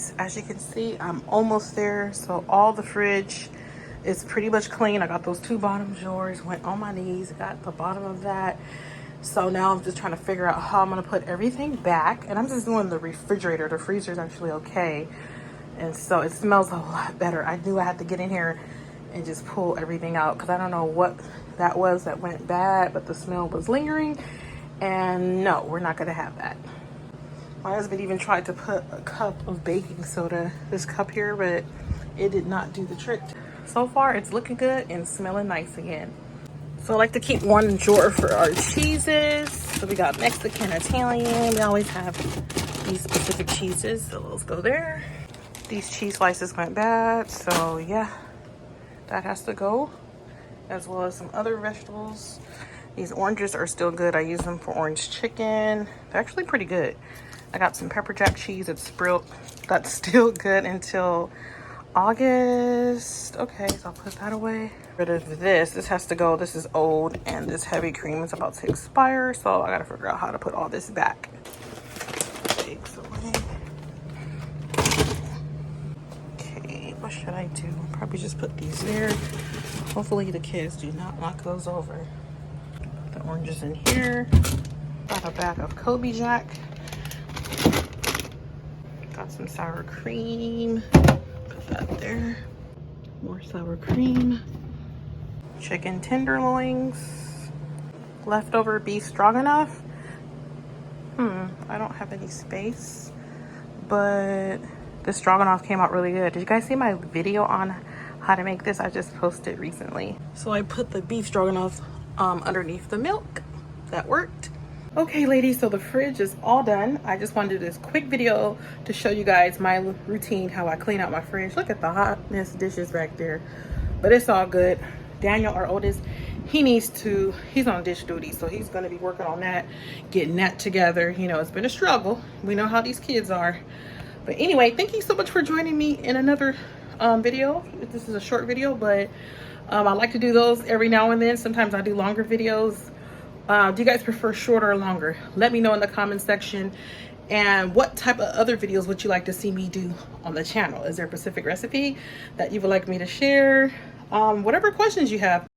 guys, as you can see, I'm almost there. So all the fridge is pretty much clean. I got those 2 bottom drawers, went on my knees, got the bottom of that. So now I'm just trying to figure out how I'm gonna put everything back. And I'm just doing the refrigerator. The freezer is actually okay. And so it smells a lot better. I knew I had to get in here and just pull everything out because I don't know what that was that went bad, but the smell was lingering. And no, we're not gonna have that. My husband even tried to put a cup of baking soda, this cup here, but it did not do the trick. So far, it's looking good and smelling nice again. So I like to keep one drawer for our cheeses. So we got Mexican, Italian. We always have these specific cheeses, so let's go there. These cheese slices went bad, so yeah, that has to go, as well as some other vegetables. These oranges are still good. I use them for orange chicken. They're actually pretty good. I got some pepper jack cheese. It's spilled. That's still good until August. Okay, so I'll put that away. Rid of this. This has to go. This is old, and this heavy cream is about to expire, so I gotta figure out how to put all this back. Takes away. Okay, what should I do? Probably just put these there. Hopefully the kids do not knock those over. Put the oranges in here. Got a bag of Kobe Jack. Got some sour cream. Put that there. More sour cream. Chicken tenderloins. Leftover beef stroganoff. I don't have any space, but the stroganoff came out really good. Did you guys see my video on how to make this? I just posted recently. So I put the beef stroganoff underneath the milk. That worked. Okay, ladies, so the fridge is all done. I just wanted to do this quick video to show you guys my routine, how I clean out my fridge. Look at the hot mess dishes back there, but it's all good. Daniel, our oldest, he's on dish duty, so he's gonna be working on that, getting that together. You know, it's been a struggle. We know how these kids are. But anyway, thank you so much for joining me in another video. This is a short video, but I like to do those every now and then. Sometimes I do longer videos. Do you guys prefer shorter or longer? Let me know in the comment section. And what type of other videos would you like to see me do on the channel? Is there a specific recipe that you would like me to share? Whatever questions you have.